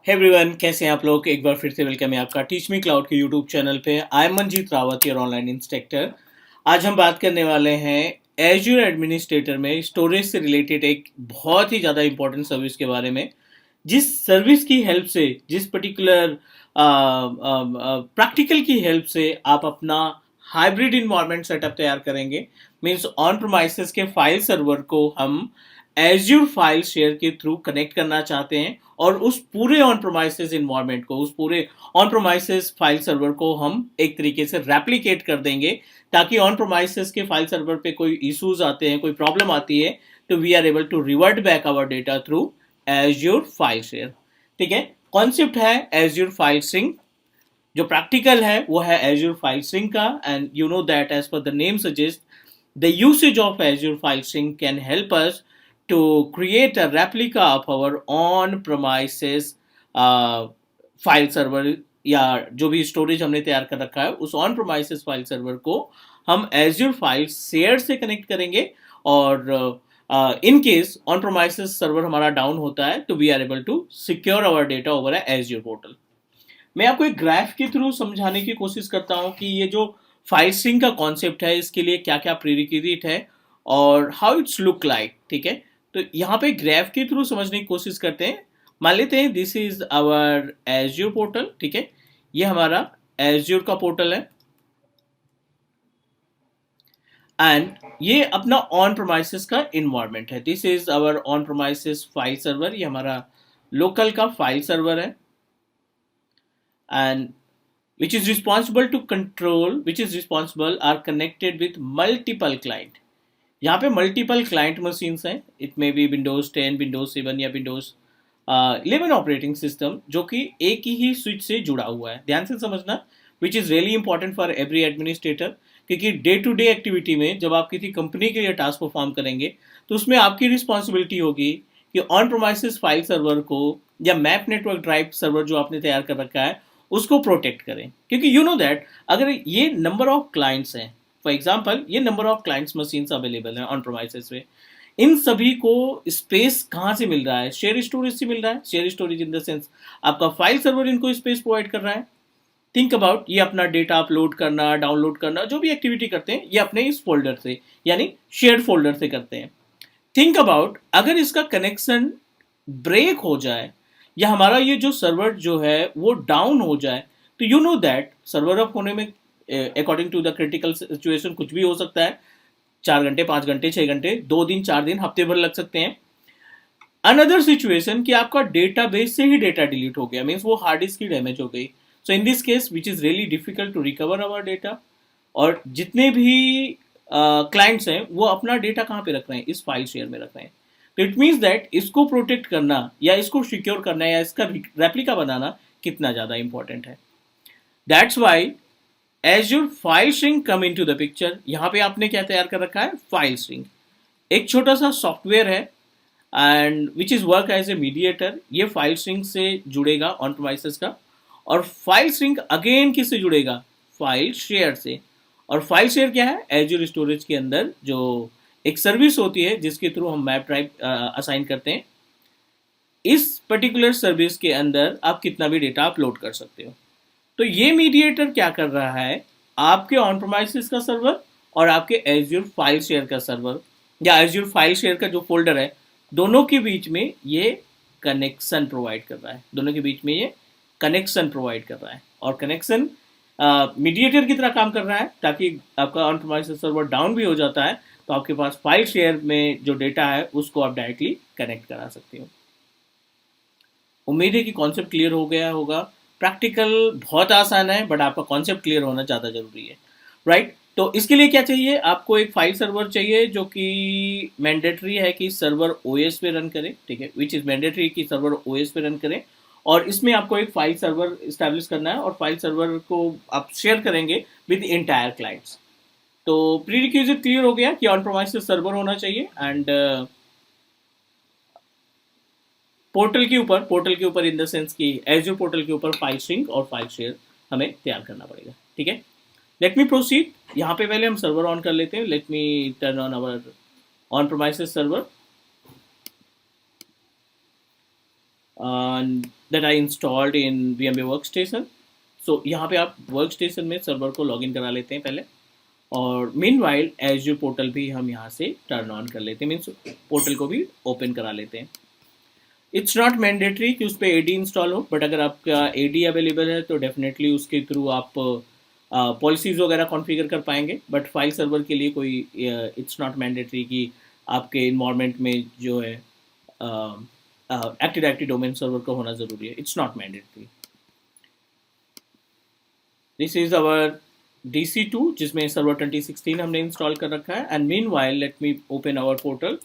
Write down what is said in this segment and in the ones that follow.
Hey everyone, कैसे हैं आप लोग। एक बार फिर से वेलकम है आपका टीच मी क्लाउड के यूट्यूब चैनल पे। I am Manjeet Rawat, your online instructor. आज हम बात करने वाले हैं एज्योर एडमिनिस्ट्रेटर में स्टोरेज से रिलेटेड एक बहुत ही ज़्यादा इंपॉर्टेंट सर्विस के बारे में, जिस सर्विस की हेल्प से, जिस पर्टिकुलर प्रैक्टिकल की हेल्प से आप अपना हाइब्रिड इन्वायरमेंट सेटअप तैयार करेंगे। मीन्स ऑन प्रोमाइसेस के फाइल सर्वर को हम एज्योर फाइल शेयर के थ्रू कनेक्ट करना चाहते हैं और उस पूरे ऑन प्रोमाइसेस इन्वायरमेंट को, उस पूरे ऑन प्रोमाइसेस फाइल सर्वर को हम एक तरीके से रेप्लिकेट कर देंगे, ताकि ऑन प्रोमाइसेस के फाइल सर्वर पे कोई इश्यूज आते हैं, कोई प्रॉब्लम आती है, तो we are able to revert back our data through Azure file share. ठीक है, कॉन्सेप्ट है एज्योर फाइल सिंक। जो प्रैक्टिकल है वो है एज्योर फाइल सिंक का, and you know that as per the name suggest, the usage of Azure File Sync can help us to create a replica of our on-premises file server, या जो भी storage हमने तैयार कर रखा है उस ऑन प्रोमाइसेस फाइल सर्वर को हम Azure फाइल शेयर से कनेक्ट करेंगे। और in case on premises server हमारा डाउन होता है तो we are able to secure our data over Azure portal. मैं आपको एक ग्राफ के थ्रू समझाने की कोशिश करता हूँ कि ये जो फाइल सिंक का कॉन्सेप्ट है इसके लिए क्या क्या प्रीरिक्विजिट है और हाउ इट्स लुक लाइक। ठीक है, तो यहाँ पे ग्राफ के थ्रू समझने की कोशिश करते हैं। मान लेते हैं this is our Azure portal. ठीक है, ये हमारा एज्योर का पोर्टल है एंड ये अपना ऑन प्रोमाइसेस का इन्वायरमेंट है। This is our on premises file server, ये हमारा लोकल का फाइल सर्वर है and which is responsible to control, which is responsible are connected with multiple client। यहाँ पे मल्टीपल क्लाइंट मशीन्स हैं, it may be Windows 10, Windows 7 या Windows 11 operating system, जो कि एक ही स्विच से जुड़ा हुआ है। ध्यान से समझना, विच is really important for every administrator, क्योंकि डे टू डे एक्टिविटी में जब आप किसी कंपनी के लिए टास्क परफॉर्म करेंगे तो उसमें आपकी रिस्पॉन्सिबिलिटी होगी कि ऑन प्रोमाइसेस फाइल सर्वर को या मैप नेटवर्क ड्राइव सर्वर जो आपने तैयार कर रखा है उसको प्रोटेक्ट करें। क्योंकि यू नो दैट अगर ये नंबर ऑफ क्लाइंट्स हैं, फॉर एग्जांपल ये number of clients machines available हैं ऑन प्रोमाइसेस में, इन सभी को स्पेस कहाँ से मिल रहा है? शेयर स्टोरेज से मिल रहा है। Share storage in the sense आपका फाइल सर्वर इनको स्पेस प्रोवाइड कर रहा है। थिंक अबाउट, ये अपना डेटा अपलोड करना, डाउनलोड करना, जो भी एक्टिविटी करते हैं ये अपने इस फोल्डर से यानी शेयर फोल्डर से करते हैं। थिंक अबाउट, अगर इसका कनेक्शन ब्रेक हो जाए या हमारा ये जो सर्वर जो है वो डाउन हो जाए, तो you know that server up होने में according to the critical situation कुछ भी हो सकता है। 4 घंटे, 5 घंटे, 6 घंटे, 2 दिन, 4 दिन, हफ्ते भर लग सकते हैं। अनदर सिचुएशन कि आपका डेटा बेस से ही डेटा डिलीट हो गया, मीन्स वो हार्ड डिस्क की डैमेज हो गई। So in this case which is really difficult to recover our data. और जितने भी क्लाइंट्स हैं वो अपना डेटा कहाँ पे रख रहे हैं? इस फाइल शेयर में रख रहे हैं। तो इट मीन्स दैट इसको प्रोटेक्ट करना या इसको सिक्योर करना या इसका रेप्लिका बनाना कितना ज़्यादा इंपॉर्टेंट है। That's why Azure file sync come into the picture. यहाँ पे आपने क्या तैयार कर रखा है? फाइल सिंक, एक छोटा सा सॉफ्टवेयर है and which is work as a mediator. ये फाइल सिंक से जुड़ेगा ऑन प्रोमाइसेस का, और फाइल सिंक अगेन किससे जुड़ेगा? फाइल शेयर से। और फाइल शेयर क्या है? एज्योर स्टोरेज के अंदर जो एक सर्विस होती है जिसके थ्रू हम मैप ड्राइव असाइन करते हैं, इस पर्टिकुलर सर्विस के अंदर आप कितना भी डेटा अपलोड कर सकते हो। तो ये मीडिएटर क्या कर रहा है? आपके ऑन प्रोमाइसेस का सर्वर और आपके एज्योर फाइल शेयर का सर्वर या एज्योर फाइल शेयर का जो फोल्डर है, दोनों के बीच में ये कनेक्शन प्रोवाइड कर रहा है। दोनों के बीच में ये कनेक्शन प्रोवाइड कर रहा है, और कनेक्शन मीडिएटर की तरह काम कर रहा है, ताकि आपका ऑन प्रोमाइसेस सर्वर डाउन भी हो जाता है तो आपके पास फाइल शेयर में जो डेटा है उसको आप डायरेक्टली कनेक्ट करा सकते हो। उम्मीद है कि कॉन्सेप्ट क्लियर हो गया होगा। प्रैक्टिकल बहुत आसान है, बट आपका कॉन्सेप्ट क्लियर होना ज़्यादा जरूरी है, राइट? तो इसके लिए क्या चाहिए? आपको एक फाइल सर्वर चाहिए जो कि मैंडेटरी है कि सर्वर ओएस पे रन करे। ठीक है, विच इज़ मैंडेटरी कि सर्वर ओएस पे रन करे, और इसमें आपको एक फाइल सर्वर इस्टेब्लिश करना है और फाइल सर्वर को आप शेयर करेंगे विद इंटायर क्लाइंट्स। तो प्रीरिक्विजिट क्लियर हो गया कि ऑन प्रोमाइसेस सर्वर होना चाहिए एंड पोर्टल के ऊपर इन द सेंस कि एज्योर पोर्टल के ऊपर फाइल सिंक और फाइल शेयर हमें तैयार करना पड़ेगा। ठीक है, लेट मी प्रोसीड। यहाँ पे पहले हम सर्वर ऑन कर लेते हैं। Let me turn on our on premises server. that I installed in VMware Workstation. So यहाँ पे आप वर्कस्टेशन में सर्वर को लॉगिन करा लेते हैं पहले, और मीन वाइल एज्यूर पोर्टल भी हम यहाँ से टर्न ऑन कर लेते हैं, मीन्स पोर्टल को भी ओपन करा लेते हैं. इट्स नॉट मैंडेटरी कि उस पर AD इंस्टॉल हो, बट अगर आपका AD अवेलेबल है तो डेफिनेटली उसके थ्रू आप पॉलिसीज़ वगैरह कॉन्फ़िगर कर पाएंगे. बट फाइल सर्वर के लिए कोई इट्स नॉट मैंडेटरी कि आपके इन्वायरमेंट में जो है एक्टिव डायरेक्टरी डोमेन सर्वर का होना ज़रूरी है. It's not mandatory. This is our DC2 जिसमें सर्वर 2016 हमने इंस्टॉल कर रखा है. And meanwhile let me open our portal.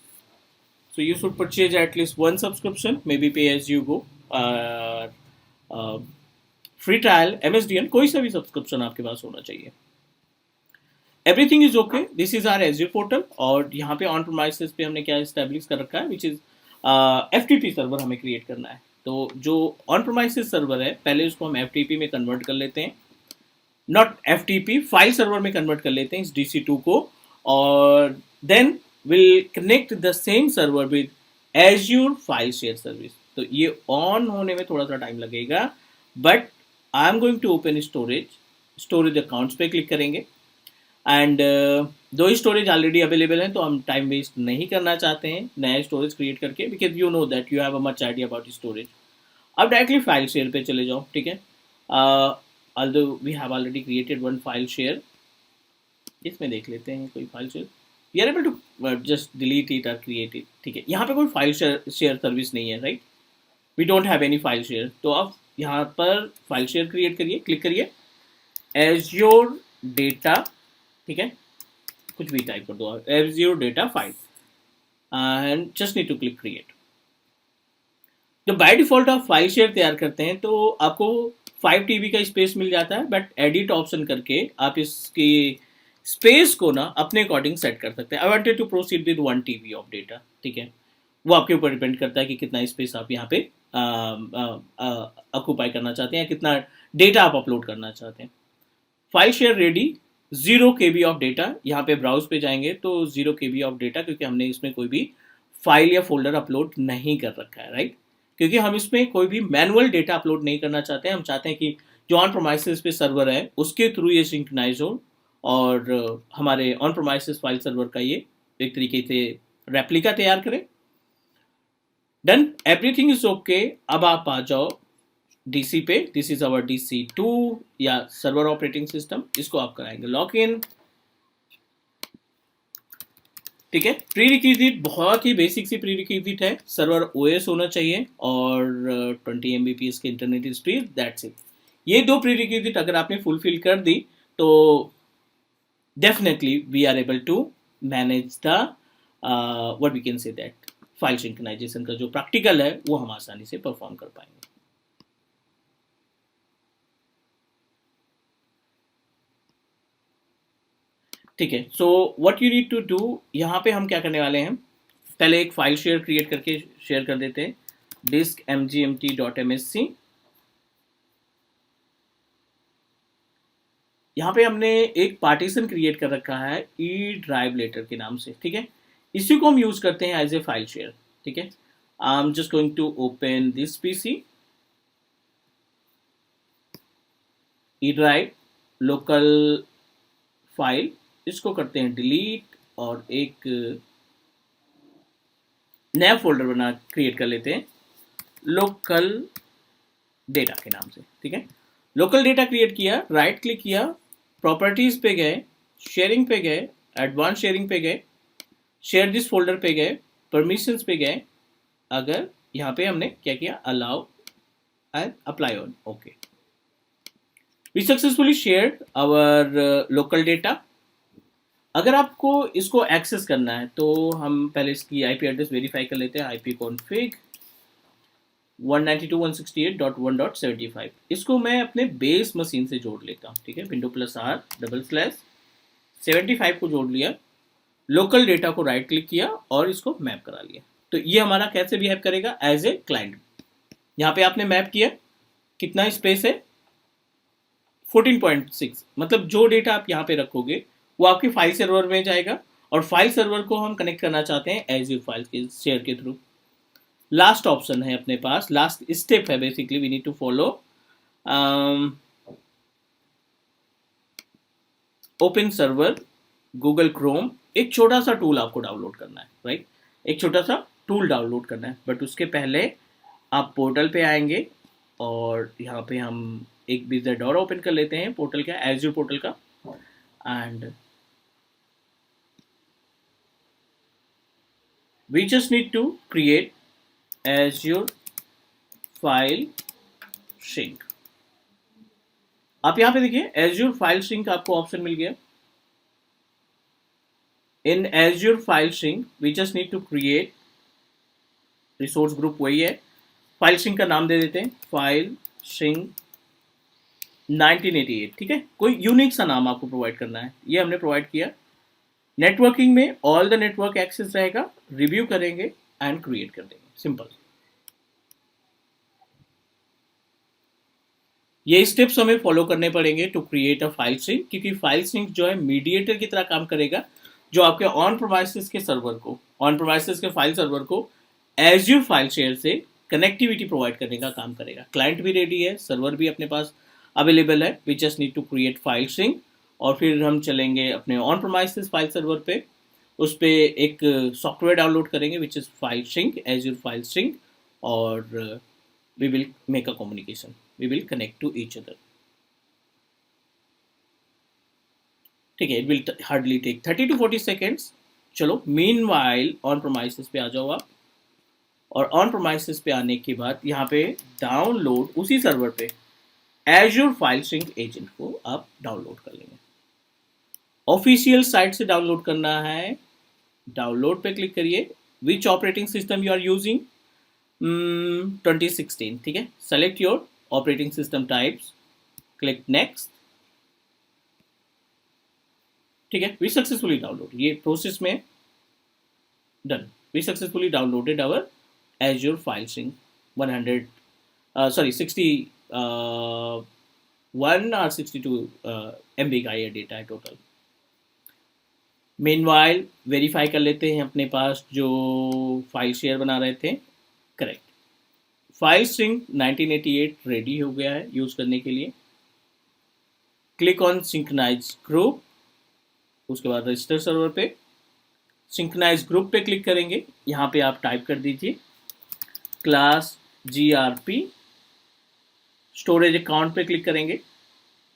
So you should purchase at least one subscription, maybe pay as you go, free trial, MSDN, कोई सा भी subscription आपके पास होना चाहिए. Everything is okay. This is our Azure portal, और यहाँ पे ऑन प्रोमाइसेस पे हमने क्या इस्टेब्लिश कर रखा है, विच इज FTP सर्वर हमें क्रिएट करना है. तो जो ऑन प्रोमाइसेस सर्वर है पहले उसको हम FTP में कन्वर्ट कर लेते हैं, नॉट FTP, फाइल सर्वर में कन्वर्ट कर लेते हैं इस DC2 को, और then will connect the same server with Azure File Share Service. तो ये ऑन होने में थोड़ा सा टाइम लगेगा, but I am going to open storage accounts पे क्लिक करेंगे. एंड दो स्टोरेज ऑलरेडी अवेलेबल हैं, तो हम टाइम वेस्ट नहीं करना चाहते हैं नया स्टोरेज क्रिएट करके, because you know that you have a much idea about storage. अब डायरेक्टली फाइल शेयर पे चले जाओ. ठीक है, although we have already created one file share, इसमें देख लेते हैं कोई file share. We are able to just delete it or create it. ठीक है, यहाँ पे कोई फाइल शेयर सर्विस नहीं है, right. We don't have any file share. तो आप यहाँ पर फाइल शेयर क्रिएट करिए, क्लिक करिए Azure डेटा. ठीक है, कुछ भी टाइप कर दो, Azure data file, and just need to click create. जब बाय डिफॉल्ट आप फाइल शेयर तैयार करते हैं तो आपको 5 TB का स्पेस मिल जाता है, बट एडिट ऑप्शन करके आप इसकी स्पेस को ना अपने अकॉर्डिंग सेट कर सकते हैं. I wanted to proceed with 1 TB of data. ठीक है, वो आपके ऊपर डिपेंड करता है कि कितना स्पेस आप यहाँ पे ऑक्यूपाई करना चाहते हैं, कितना डेटा आप अपलोड करना चाहते हैं. File share ready, 0 KB of data. यहाँ पे ब्राउज पे जाएंगे तो 0 KB ऑफ डेटा, क्योंकि हमने इसमें कोई भी फाइल या फोल्डर अपलोड नहीं कर रखा है, राइट. क्योंकि हम इसमें कोई भी मैनुअल डेटा अपलोड नहीं करना चाहते हैं. हम चाहते हैं कि जो ऑन प्रोमाइसेस पे सर्वर है उसके थ्रू ये सिंक्रोनाइज हो, और हमारे ऑन प्रोमाइसेस फाइल सर्वर का ये एक तरीके से रेप्लिका तैयार करें. Done, everything is okay. अब आप आ जाओ DC पे. दिस इज आवर DC2 या सर्वर ऑपरेटिंग सिस्टम. इसको आप कराएंगे लॉग इन. ठीक है, प्री रिक्विजिट बहुत ही बेसिक सी प्री रिक्विजिट है. सर्वर OS होना चाहिए और 20 Mbps के इंटरनेट स्पीड, दैट्स इट. ये दो प्री रिक्विजिट अगर आपने फुलफिल कर दी तो definitely we are able to manage the what we can say that file synchronization का जो प्रैक्टिकल है वो हम आसानी से परफॉर्म कर पाएंगे. ठीक है, so what you need to do, यहाँ पे हम क्या करने वाले हैं, पहले एक फाइल शेयर क्रिएट करके शेयर कर देते हैं. disk mgmt.msc. यहाँ पे हमने एक पार्टीशन क्रिएट कर रखा है E ड्राइव लेटर के नाम से. ठीक है, इसी को हम यूज करते हैं एज ए फाइल शेयर. ठीक है, I am just going to open this PC. E drive local file, इसको करते हैं डिलीट, और एक नया फोल्डर बना क्रिएट कर लेते हैं लोकल डेटा के नाम से. ठीक है, लोकल डेटा क्रिएट किया, राइट क्लिक किया, प्रॉपर्टीज पे गए, शेयरिंग पे गए, एडवांस शेयरिंग पे गए, शेयर दिस फोल्डर पे गए, परमिशंस पे गए. अगर यहाँ पे हमने क्या किया, allow and apply on okay. We successfully shared our local data. अगर आपको इसको एक्सेस करना है तो हम पहले इसकी IP एड्रेस वेरीफाई कर लेते हैं. IP config 192.168.1.75. इसको मैं अपने बेस मशीन से जोड़ लेता हूँ. ठीक है, Windows+R/75 को जोड़ लिया, लोकल डेटा को राइट क्लिक किया और इसको मैप करा लिया. तो ये हमारा कैसे बिहेव करेगा एज ए क्लाइंट. यहाँ पे आपने मैप किया, कितना स्पेस है, 14.6. मतलब जो डेटा आप यहाँ पे रखोगे वो आपकी फाइल सर्वर में जाएगा, और फाइल सर्वर को हम कनेक्ट करना चाहते हैं Azure फाइल के शेयर के थ्रू. लास्ट ऑप्शन है अपने पास, लास्ट स्टेप है basically we need to follow. Open server Google Chrome, एक छोटा सा टूल आपको डाउनलोड करना है, राइट? एक छोटा सा टूल डाउनलोड करना है, बट उसके पहले आप पोर्टल पे आएंगे और यहाँ पे हम एक विजिट और ओपन कर लेते हैं पोर्टल का, एज़्योर पोर्टल का। And we just need to create Azure file sync. आप यहाँ पे देखिए एज़्योर फाइल सिंक आपको ऑप्शन मिल गया। In Azure file sync we just need to create resource group, वही है। फाइल सिंक का नाम दे देते हैं फाइल सिंक 1988, ठीक है? कोई यूनिक सा नाम आपको प्रोवाइड करना है, ये हमने प्रोवाइड किया। नेटवर्किंग में ऑल द नेटवर्क एक्सेस रहेगा, रिव्यू करेंगे एंड क्रिएट कर देंगे, सिंपल। ये स्टेप्स हमें फॉलो करने पड़ेंगे to create a file sync, क्योंकि फाइल सिंक जो है मीडिएटर की तरह काम करेगा, जो आपके ऑन प्रोमाइसिस के सर्वर को, ऑन प्रोमाइसिस के फाइल सर्वर को एज़्योर फाइल शेयर से कनेक्टिविटी प्रोवाइड करने का काम करेगा। क्लाइंट भी रेडी है, सर्वर भी अपने पास अवेलेबल है, we just need to create file sync. और फिर हम चलेंगे अपने ऑन प्रोमाइसिस फाइल सर्वर पे, उस पर एक सॉफ्टवेयर डाउनलोड करेंगे which is file sync, Azure file sync, और we will make a communication, we will connect to each other, ठीक है? it will hardly take 30 to 40 seconds। चलो meanwhile on premises पे आ जाओ आप, और on premises पे आने के बाद यहाँ पे डाउनलोड उसी सर्वर पे Azure File Sync एजेंट को आप डाउनलोड कर लेंगे। ऑफिशियल साइट से डाउनलोड करना है, डाउनलोड पे क्लिक करिए। Which operating system you are using? 2016, ठीक है? Select your operating system types, click next, ठीक है? वी सक्सेसफुली डाउनलोड, ये प्रोसेस में done. We successfully downloaded our Azure file sync 61 और 62 MB का ये डेटा है टोटल। मेनवाइल वेरीफाई कर लेते हैं अपने पास जो फाइल शेयर बना रहे थे, करेक्ट। फाइल सिंक 1988 रेडी हो गया है यूज करने के लिए। क्लिक ऑन सिंक्रोनाइज ग्रुप, उसके बाद रजिस्टर सर्वर पे सिंक्रोनाइज ग्रुप पे क्लिक करेंगे। यहाँ पे आप टाइप कर दीजिए क्लास GRP। स्टोरेज अकाउंट पे क्लिक करेंगे,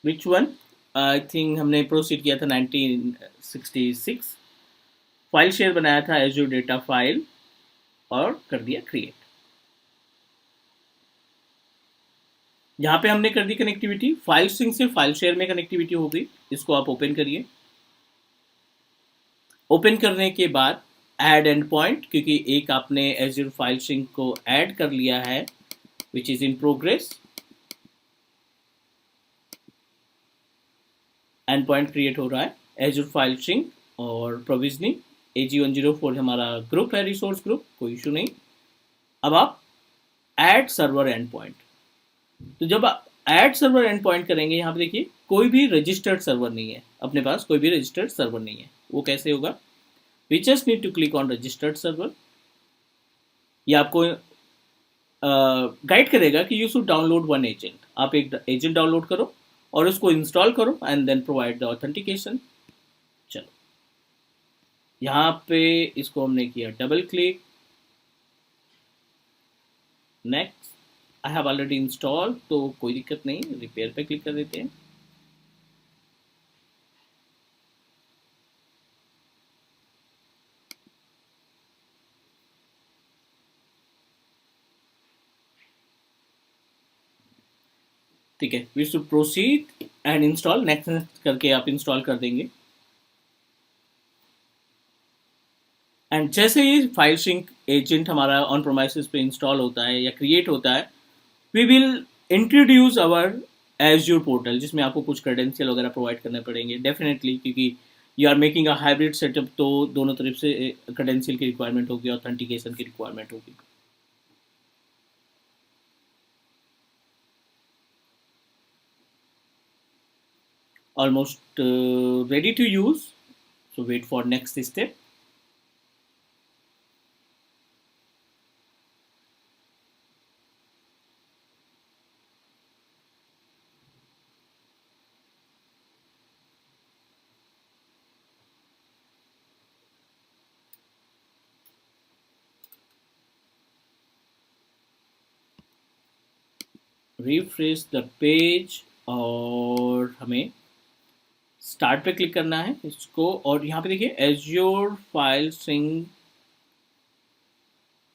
विच वन? आई थिंक हमने प्रोसीड किया था 1966। फाइल शेयर बनाया था एज़्योर डेटा फाइल और कर दिया क्रिएट। यहाँ पे हमने कर दी कनेक्टिविटी, फाइल सिंक से फाइल शेयर में कनेक्टिविटी हो गई। इसको आप ओपन करिए। ओपन करने के बाद ऐड एंड पॉइंट, क्योंकि एक आपने एज़्योर फाइल सिंक को ऐड कर लिया है which is in progress. And point create हो रहा है एज़्योर फाइल सिंक और प्रोविजनिंग। AG104 हमारा ग्रुप है, रिसोर्स ग्रुप, कोई इशू नहीं। अब आप ऐड सर्वर एंड पॉइंट, तो जब आप ऐड सर्वर एंड पॉइंट करेंगे, यहाँ पे देखिए कोई भी रजिस्टर्ड सर्वर नहीं है अपने पास, कोई भी रजिस्टर्ड सर्वर नहीं है। वो कैसे होगा? We just need to click on registered server. ये आपको गाइड करेगा कि you should download one agent. आप एक एजेंट डाउनलोड करो और उसको इंस्टॉल करो and then provide the authentication. चलो यहाँ पे इसको हमने किया double click, next. I have already install, तो कोई दिक्कत नहीं, रिपेयर पे क्लिक कर देते हैं। ठीक है, we should proceed and install, next करके आप इंस्टॉल कर देंगे। एंड जैसे ही फाइल सिंक एजेंट हमारा ऑन प्रोमाइसिस पे इंस्टॉल होता है या क्रिएट होता है, we will introduce our Azure portal, जिसमें आपको कुछ क्रेडेंशियल वगैरह प्रोवाइड करने पड़ेंगे डेफिनेटली, क्योंकि you are making a hybrid setup, तो दोनों तरफ से क्रेडेंशियल की रिक्वायरमेंट होगी, ऑथेंटिकेशन की रिक्वायरमेंट होगी। Almost ready to use, so wait for next step. Refresh the page और हमें स्टार्ट पे क्लिक करना है इसको, और यहाँ पे देखिए Azure file sync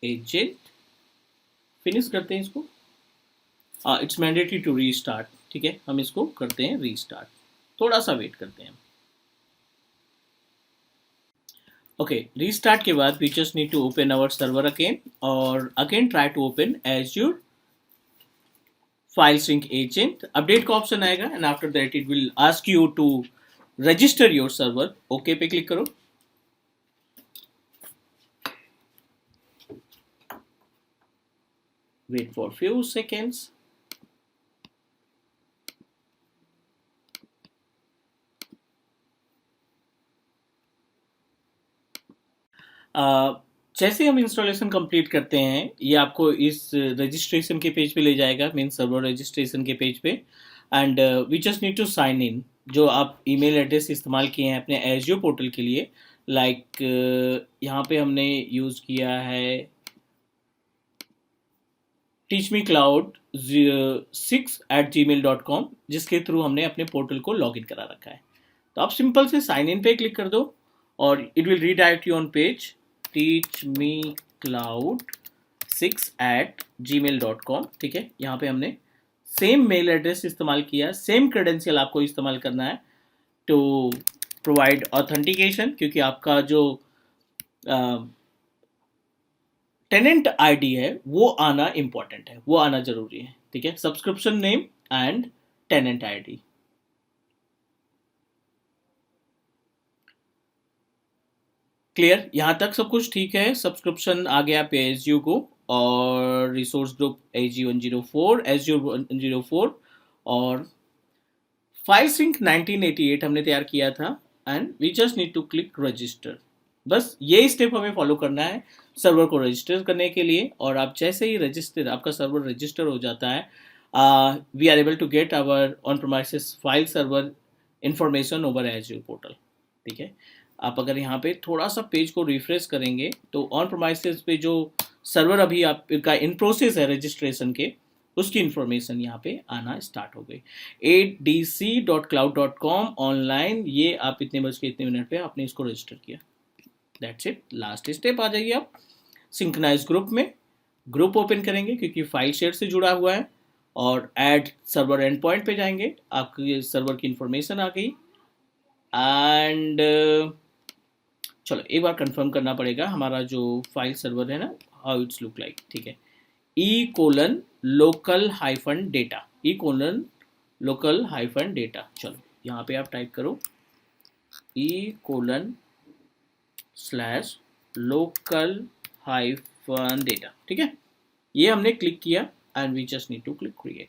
agent, finish करते हैं इसको। इट्स मैंडेटरी टू रीस्टार्ट, ठीक है, हम इसको करते हैं रीस्टार्ट, थोड़ा सा वेट करते हैं। ओके, रीस्टार्ट के बाद we just need to open our server again, और again try to open Azure file sync agent. Update का ऑप्शन आएगा and after that it will ask you to register your server. Okay पे click करो। Wait for few seconds. जैसे हम installation complete करते हैं, ये आपको इस रजिस्ट्रेशन के पेज पे ले जाएगा, मीन सर्वर रजिस्ट्रेशन के पेज पे, and we just need to sign in. जो आप ईमेल एड्रेस इस्तेमाल किए हैं अपने एजियो पोर्टल के लिए, लाइक यहाँ पे हमने यूज़ किया है teachmecloud6@gmail.com, जिसके थ्रू हमने अपने पोर्टल को लॉगिन करा रखा है। तो आप सिंपल से साइन इन पे क्लिक कर दो और it will redirect you on page teachmecloud6@gmail.com, ठीक है। यहाँ पे हमने सेम मेल एड्रेस इस्तेमाल किया, सेम क्रेडेंशियल आपको इस्तेमाल करना है टू प्रोवाइड ऑथेंटिकेशन, क्योंकि आपका जो टेनेंट आईडी है वो आना इंपॉर्टेंट है, वो आना जरूरी है, ठीक है। Subscription name and tenant ID. Clear, यहां तक सब कुछ ठीक है। सब्सक्रिप्शन आ गया पेएसयू को, और रिसोर्स ग्रुप AG104 SU104, और फाइल सिंक 1988 हमने तैयार किया था, and we just need to click register. बस ये स्टेप हमें फॉलो करना है सर्वर को रजिस्टर करने के लिए, और आप जैसे ही रजिस्टर, आपका सर्वर रजिस्टर हो जाता है, we are able to get our on premises file server information over Azure portal, ठीक है। आप अगर यहाँ पे थोड़ा सा पेज को रिफ्रेश करेंगे तो ऑन प्रीमाइसेस पे जो सर्वर अभी आपका इन प्रोसेस है रजिस्ट्रेशन के, उसकी इंफॉर्मेशन यहाँ पे आना स्टार्ट हो गई। adc.cloud.com ऑनलाइन, ये आप इतने बज के इतने मिनट पे आपने इसको रजिस्टर किया, दैट्स इट। लास्ट स्टेप आ जाइए आप सिंक्रोनाइज ग्रुप में, ग्रुप ओपन करेंगे क्योंकि फाइल शेयर से जुड़ा हुआ है, और ऐड सर्वर एंड पॉइंट पे जाएंगे, आपकी सर्वर की इंफॉर्मेशन आ गई। एंड चलो एक बार कंफर्म करना पड़ेगा हमारा जो फाइल सर्वर है ना, हाउ इट्स लुक लाइक, ठीक है। e:local-data, e:local-data, चलो यहाँ पे आप टाइप करो e:/local-data, ठीक है। ये हमने क्लिक किया and we just need to click create.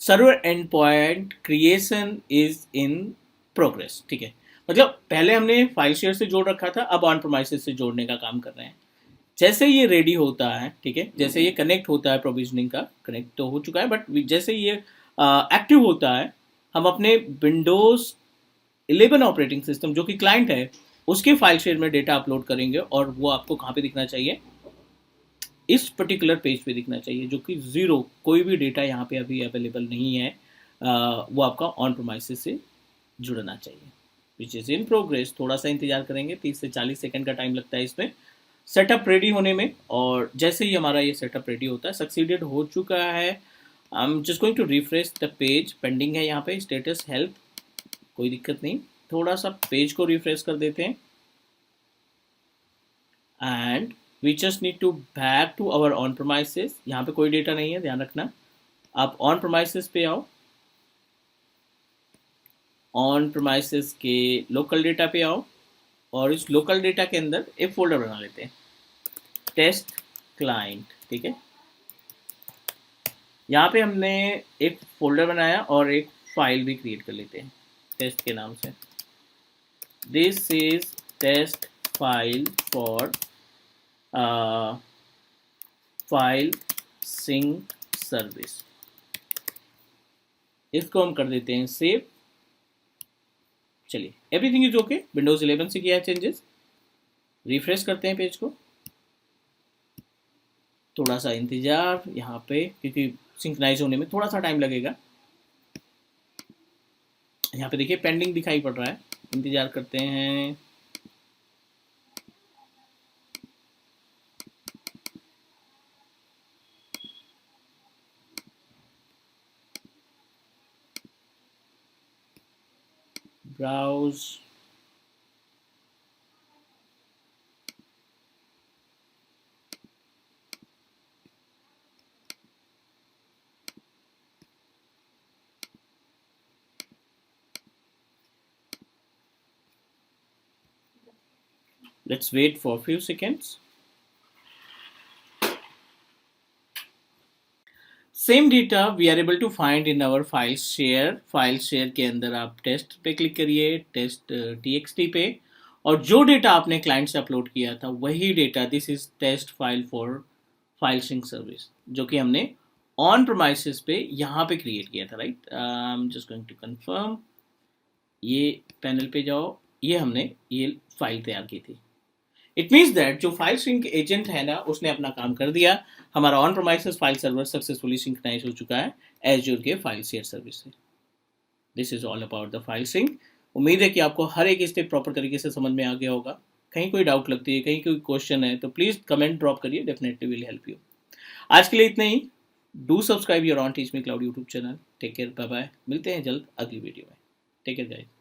Server end point creation is in progress, ठीक है। मतलब पहले हमने फाइल शेयर से जोड़ रखा था, अब ऑन प्रीमाइसेस से जोड़ने का काम कर रहे हैं। जैसे ये रेडी होता है, ठीक है, जैसे ये कनेक्ट होता है, प्रोविजनिंग का कनेक्ट तो हो चुका है, बट जैसे ये एक्टिव होता है, हम अपने विंडोज 11 ऑपरेटिंग सिस्टम जो कि क्लाइंट है उसके फाइल शेयर में डेटा अपलोड करेंगे, और वो आपको कहाँ पे दिखना चाहिए, इस पर्टिकुलर पेज पे दिखना चाहिए, जो कि जीरो, कोई भी डेटा यहाँ पे अभी अवेलेबल नहीं है, वो आपका ऑन प्रीमाइसेस से जुड़ना चाहिए, विच इज़ इन प्रोग्रेस। थोड़ा सा इंतजार करेंगे, 30 से 40 सेकंड का टाइम लगता है इसमें सेटअप रेडी होने में, और जैसे ही हमारा ये सेटअप रेडी होता है, सक्सीडेड हो चुका है। I am just going to refresh the page, pending है यहाँ पे, स्टेटस हेल्प, कोई दिक्कत नहीं, थोड़ा सा पेज को रिफ्रेश कर देते हैं, and we just need to back to our on premises. यहाँ पे कोई डेटा नहीं है, ध्यान रखना। आप ऑन प्रीमाइसेस पे आओ, ऑन प्रीमाइसेस के लोकल डेटा पे आओ, और इस लोकल डेटा के अंदर एक फोल्डर बना लेते हैं, टेस्ट क्लाइंट, ठीक है। यहाँ पे हमने एक फोल्डर बनाया और एक फाइल भी क्रिएट कर लेते हैं टेस्ट के नाम से। This is test file for file sync service, इसको हम कर देते हैं सेव। चलिए, एवरीथिंग इज ओके, विंडोज 11 से किया है चेंजेस। रिफ्रेश करते हैं पेज को, थोड़ा सा इंतज़ार यहाँ पे, क्योंकि सिंक्राइज होने में थोड़ा सा टाइम लगेगा। यहाँ पे देखिए पेंडिंग दिखाई पड़ रहा है, इंतज़ार करते हैं। Browse, let's wait for a few seconds. Same data we are able to find in our file share के अंदर आप टेस्ट पे क्लिक करिए, टेस्ट txt पे, और जो डेटा आपने क्लाइंट से अपलोड किया था वही data, this is test file for file sync service, जो कि हमने ऑन प्रोमाइसिस पे यहाँ पे क्रिएट किया था, right. I am just going to confirm, ये पैनल पे जाओ, ये हमने ये फाइल तैयार की थी। इट मीन्स दैट जो फाइल सिंक एजेंट है ना, उसने अपना काम कर दिया, हमारा on premises file server successfully synchronize हो चुका है एज्योर के फाइल शेयर सर्विस से। This is all about the file sync. उम्मीद है कि आपको हर एक स्टेप प्रॉपर तरीके से समझ में आ गया होगा। कहीं कोई डाउट लगती है, कहीं कोई क्वेश्चन है, तो प्लीज़ कमेंट ड्रॉप करिए, डेफिनेटली विल हेल्प यू। आज के लिए इतना ही। Do subscribe your on teach me cloud YouTube channel. Take care, bye bye, मिलते हैं जल्द अगली वीडियो में। Take care guys.